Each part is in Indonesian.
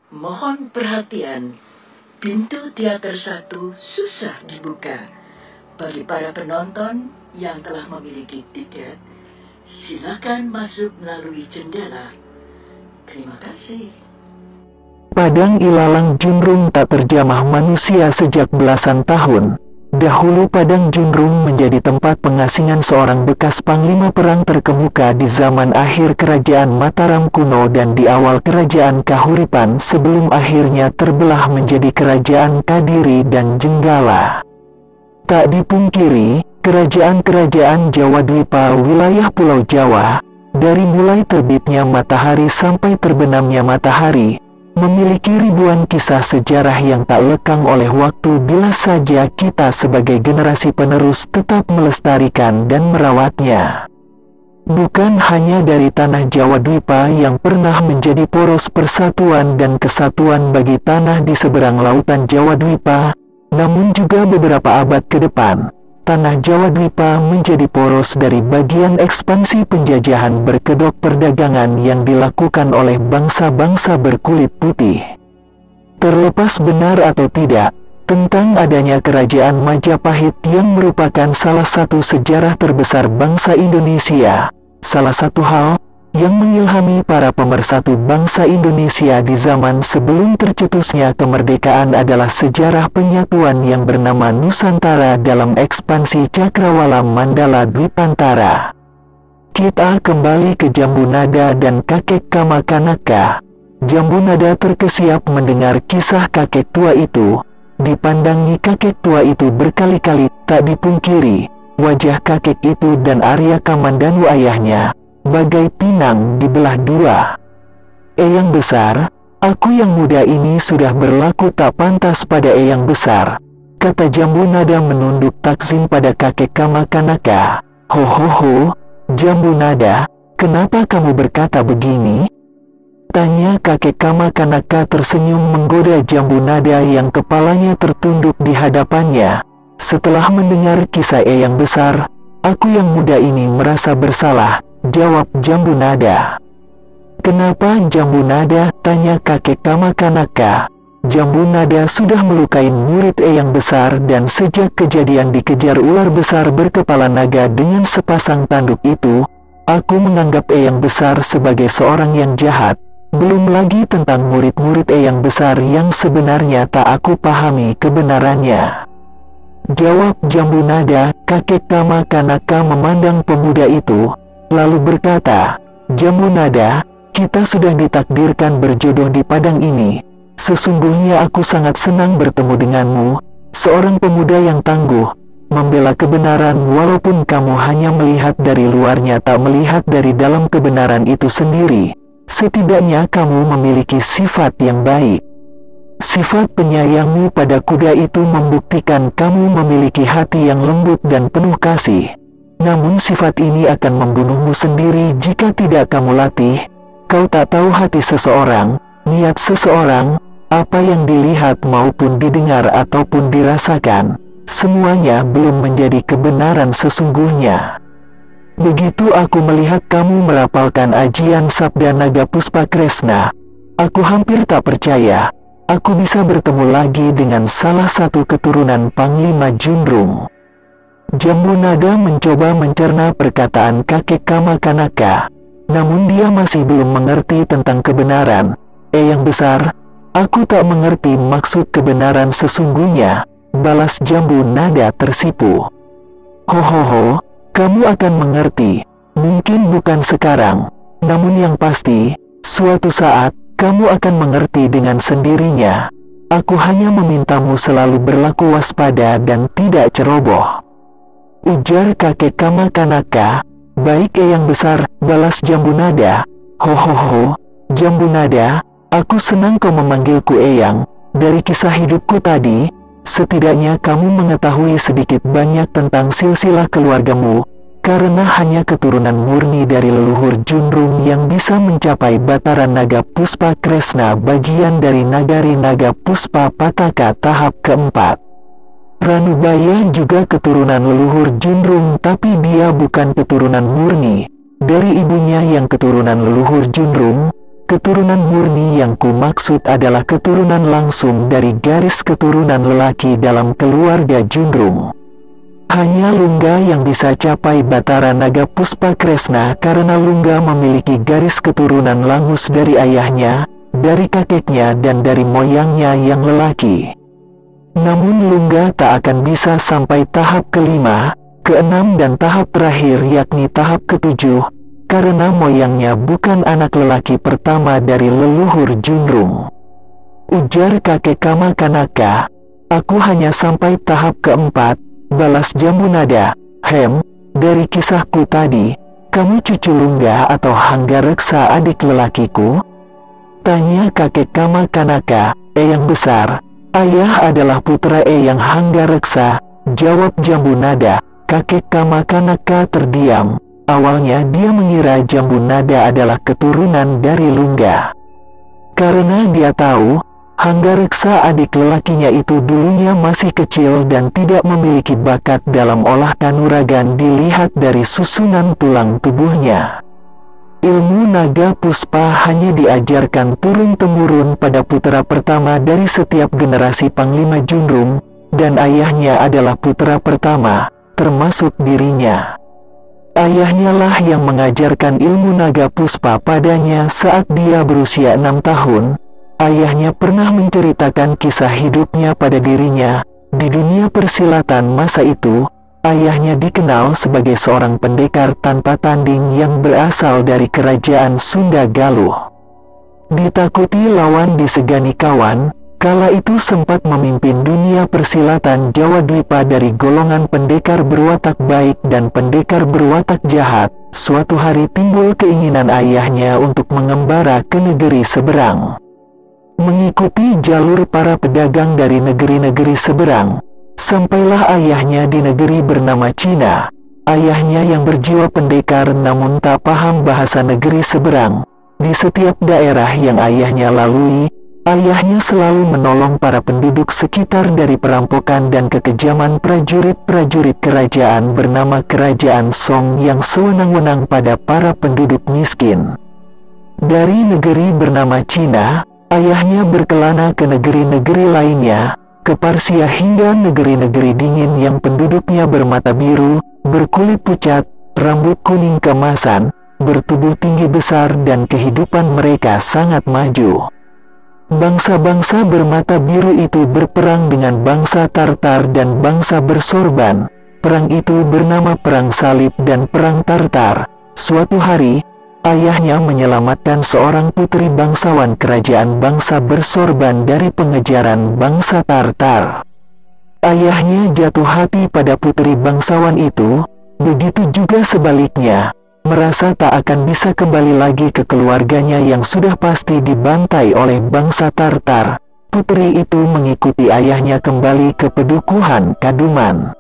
Mohon perhatian, pintu teater 1 susah dibuka. Bagi para penonton yang telah memiliki tiket, silakan masuk melalui jendela. Terima kasih. Padang ilalang Junrung tak terjamah manusia sejak belasan tahun. Dahulu Padang Junrung menjadi tempat pengasingan seorang bekas panglima perang terkemuka di zaman akhir kerajaan Mataram kuno dan di awal kerajaan Kahuripan sebelum akhirnya terbelah menjadi kerajaan Kadiri dan Jenggala. Tak dipungkiri, kerajaan-kerajaan Jawa Dwipa wilayah Pulau Jawa, dari mulai terbitnya matahari sampai terbenamnya matahari, memiliki ribuan kisah sejarah yang tak lekang oleh waktu bila saja kita sebagai generasi penerus tetap melestarikan dan merawatnya. Bukan hanya dari tanah Jawa Dwipa yang pernah menjadi poros persatuan dan kesatuan bagi tanah di seberang lautan Jawa Dwipa, namun juga beberapa abad ke depan, tanah Jawa Dwipa menjadi poros dari bagian ekspansi penjajahan berkedok perdagangan yang dilakukan oleh bangsa-bangsa berkulit putih. Terlepas benar atau tidak tentang adanya kerajaan Majapahit yang merupakan salah satu sejarah terbesar bangsa Indonesia, salah satu hal yang mengilhami para pemersatu bangsa Indonesia di zaman sebelum tercetusnya kemerdekaan adalah sejarah penyatuan yang bernama Nusantara dalam ekspansi Cakrawala Mandala Dwipantara. Kita kembali ke Jambu Nada dan kakek Kamakanaka. Jambu Nada terkesiap mendengar kisah kakek tua itu. Dipandangi kakek tua itu berkali-kali, tak dipungkiri, wajah kakek itu dan Arya Kamandanu ayahnya bagai pinang dibelah dua. Eyang besar, aku yang muda ini sudah berlaku tak pantas pada eyang besar, kata Jambu Nada menunduk takzim pada kakek Kamakanaka. Ho, Jambu Nada, kenapa kamu berkata begini? Tanya kakek Kamakanaka tersenyum menggoda Jambu Nada yang kepalanya tertunduk di hadapannya. Setelah mendengar kisah eyang besar, aku yang muda ini merasa bersalah, jawab Jambu Nada. Kenapa Jambu Nada? Tanya kakek Kamakanaka. Jambu Nada sudah melukai murid eyang besar dan sejak kejadian dikejar ular besar berkepala naga dengan sepasang tanduk itu, aku menganggap eyang besar sebagai seorang yang jahat. Belum lagi tentang murid-murid eyang besar yang sebenarnya tak aku pahami kebenarannya, jawab Jambu Nada. Kakek Kamakanaka memandang pemuda itu, lalu berkata, Jambu Nada, kita sudah ditakdirkan berjodoh di padang ini. Sesungguhnya aku sangat senang bertemu denganmu, seorang pemuda yang tangguh, membela kebenaran walaupun kamu hanya melihat dari luarnya tak melihat dari dalam kebenaran itu sendiri. Setidaknya kamu memiliki sifat yang baik. Sifat penyayangmu pada kuda itu membuktikan kamu memiliki hati yang lembut dan penuh kasih. Namun sifat ini akan membunuhmu sendiri jika tidak kamu latih. Kau tak tahu hati seseorang, niat seseorang, apa yang dilihat maupun didengar ataupun dirasakan, semuanya belum menjadi kebenaran sesungguhnya. Begitu aku melihat kamu merapalkan ajian Sabda Naga Puspa Kresna, aku hampir tak percaya aku bisa bertemu lagi dengan salah satu keturunan Panglima Junrung. Jambu Nada mencoba mencerna perkataan kakek Kamakanaka, namun dia masih belum mengerti tentang kebenaran. Eyang besar, aku tak mengerti maksud kebenaran sesungguhnya, balas Jambu Nada tersipu. Ho, kamu akan mengerti, mungkin bukan sekarang, namun yang pasti, suatu saat, kamu akan mengerti dengan sendirinya. Aku hanya memintamu selalu berlaku waspada dan tidak ceroboh, ujar kakek Kamakanaka. Baik eyang besar, balas Jambu Nada. Ho, Jambu Nada, aku senang kau memanggilku eyang. Dari kisah hidupku tadi, setidaknya kamu mengetahui sedikit banyak tentang silsilah keluargamu, karena hanya keturunan murni dari leluhur Junrung yang bisa mencapai Bataran Naga Puspa Kresna bagian dari Nagari Naga Puspa Pataka tahap keempat. Ranubaya juga keturunan leluhur Junrung, tapi dia bukan keturunan murni. Dari ibunya yang keturunan leluhur Junrung, Keturunan murni yang ku maksud adalah keturunan langsung dari garis keturunan lelaki dalam keluarga Junrung. Hanya Lungga yang bisa capai Batara Naga Puspa Kresna karena Lungga memiliki garis keturunan langus dari ayahnya, dari kakeknya dan dari moyangnya yang lelaki. Namun Lungga tak akan bisa sampai tahap kelima, keenam dan tahap terakhir yakni tahap ketujuh, karena moyangnya bukan anak lelaki pertama dari leluhur Junrung. Ujar kakek Kama Kanaka, aku hanya sampai tahap keempat, balas Jambu Nada. Dari kisahku tadi, kamu cucu Lungga atau Hanggareksa adik lelakiku? Tanya kakek Kama Kanaka. Eyang besar, ayah adalah putra Eyang Hanggareksa, jawab Jambu Nada. Kakek Kama Kanaka terdiam. Awalnya dia mengira Jambu Nada adalah keturunan dari Lungga. Karena dia tahu, Hanggareksa adik lelakinya itu dulunya masih kecil dan tidak memiliki bakat dalam olah kanuragan dilihat dari susunan tulang tubuhnya. Ilmu naga puspa hanya diajarkan turun-temurun pada putra pertama dari setiap generasi Panglima Junrung, dan ayahnya adalah putra pertama, termasuk dirinya. Ayahnya lah yang mengajarkan ilmu naga puspa padanya saat dia berusia 6 tahun. Ayahnya pernah menceritakan kisah hidupnya pada dirinya. Di dunia persilatan masa itu, ayahnya dikenal sebagai seorang pendekar tanpa tanding yang berasal dari kerajaan Sunda Galuh. Ditakuti lawan disegani kawan, kala itu sempat memimpin dunia persilatan Jawa Dwipa dari golongan pendekar berwatak baik dan pendekar berwatak jahat. Suatu hari timbul keinginan ayahnya untuk mengembara ke negeri seberang. Mengikuti jalur para pedagang dari negeri-negeri seberang, sampailah ayahnya di negeri bernama Cina. Ayahnya yang berjiwa pendekar namun tak paham bahasa negeri seberang. Di setiap daerah yang ayahnya lalui, ayahnya selalu menolong para penduduk sekitar dari perampokan dan kekejaman prajurit-prajurit kerajaan bernama Kerajaan Song yang sewenang-wenang pada para penduduk miskin. Dari negeri bernama Cina, ayahnya berkelana ke negeri-negeri lainnya, ke Parsia hingga negeri-negeri dingin yang penduduknya bermata biru, berkulit pucat, rambut kuning keemasan, bertubuh tinggi besar dan kehidupan mereka sangat maju. Bangsa-bangsa bermata biru itu berperang dengan bangsa Tartar dan bangsa bersorban. Perang itu bernama Perang Salib dan Perang Tartar. Suatu hari, ayahnya menyelamatkan seorang putri bangsawan kerajaan bangsa bersorban dari pengejaran bangsa Tartar. Ayahnya jatuh hati pada putri bangsawan itu, begitu juga sebaliknya. Merasa tak akan bisa kembali lagi ke keluarganya yang sudah pasti dibantai oleh bangsa Tartar, putri itu mengikuti ayahnya kembali ke pedukuhan Kaduman.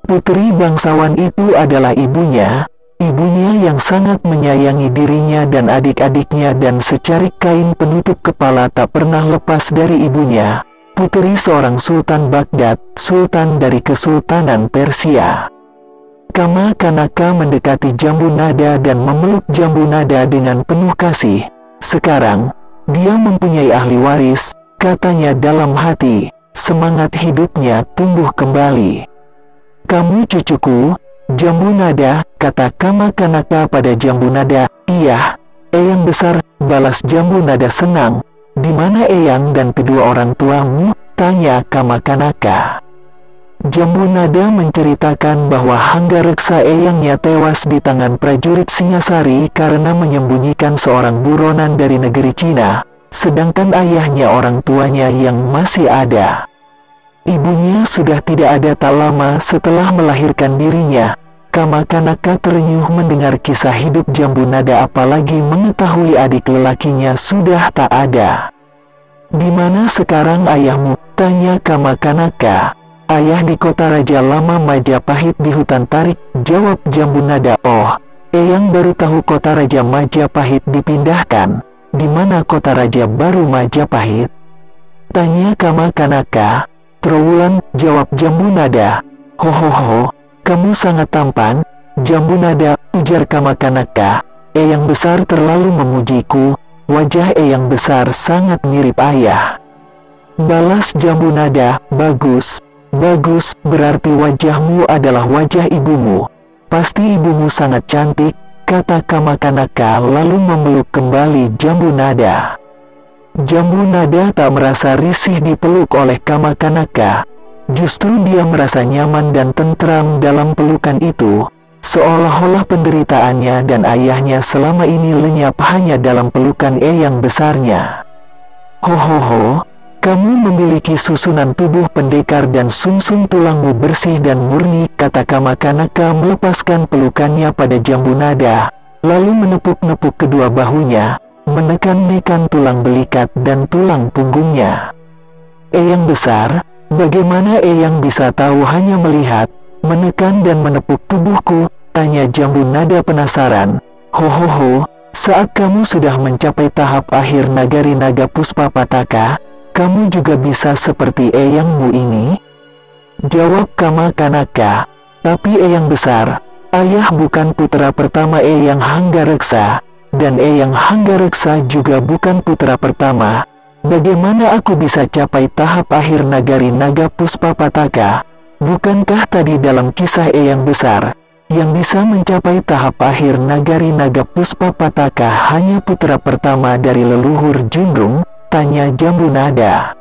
Putri bangsawan itu adalah ibunya yang sangat menyayangi dirinya dan adik-adiknya dan secarik kain penutup kepala tak pernah lepas dari ibunya, putri seorang Sultan Baghdad, sultan dari Kesultanan Persia. Kama Kanaka mendekati Jambu Nada dan memeluk Jambu Nada dengan penuh kasih. Sekarang, dia mempunyai ahli waris, katanya dalam hati, semangat hidupnya tumbuh kembali. Kamu cucuku, Jambu Nada, kata Kama Kanaka pada Jambu Nada. Iya, Eyang besar, balas Jambu Nada senang. Di mana Eyang dan kedua orang tuamu? Tanya Kama Kanaka. Jambu Nada menceritakan bahwa Hanggareksa eyangnya tewas di tangan prajurit Singasari karena menyembunyikan seorang buronan dari negeri Cina, sedangkan ayahnya orang tuanya yang masih ada. Ibunya sudah tidak ada tak lama setelah melahirkan dirinya. Kama Kanaka terenyuh mendengar kisah hidup Jambu Nada apalagi mengetahui adik lelakinya sudah tak ada. Di mana sekarang ayahmu? Tanya Kama Kanaka. Ayah di kota Raja Lama Majapahit di hutan tarik, jawab Jambu Nada. Oh, Eyang baru tahu kota Raja Majapahit dipindahkan. Di mana kota Raja baru Majapahit? Tanya Kama Kanaka. Trawulan, jawab Jambu Nada. Hohoho, kamu sangat tampan, Jambu Nada, ujar Kama Kanaka. Eyang besar terlalu memujiku. wajah Eyang besar sangat mirip ayah. Balas Jambu Nada, bagus, bagus, berarti wajahmu adalah wajah ibumu. Pasti ibumu sangat cantik, kata Kamakanaka lalu memeluk kembali Jambu Nada. Jambu Nada tak merasa risih dipeluk oleh Kamakanaka. Justru dia merasa nyaman dan tentram dalam pelukan itu, seolah-olah penderitaannya dan ayahnya selama ini lenyap hanya dalam pelukan Eyang besarnya. Hohoho, kamu memiliki susunan tubuh pendekar dan sumsum tulangmu bersih dan murni, kata Kamakanaka melepaskan pelukannya pada Jambu Nada, lalu menepuk-nepuk kedua bahunya, menekan-nekan tulang belikat dan tulang punggungnya. Eyang besar, bagaimana Eyang bisa tahu hanya melihat, menekan dan menepuk tubuhku? Tanya Jambu Nada penasaran. Hohoho, saat kamu sudah mencapai tahap akhir nagari naga Puspapataka, kamu juga bisa seperti Eyangmu ini? Jawab Kamakanaka. Tapi Eyang besar, ayah bukan putra pertama Eyang Hanggareksa, dan Eyang Hanggareksa juga bukan putra pertama. Bagaimana aku bisa capai tahap akhir nagari naga Puspapataka? Bukankah tadi dalam kisah Eyang besar, yang bisa mencapai tahap akhir nagari naga Puspapataka hanya putra pertama dari leluhur Junrung? Tanya Jambu Nada.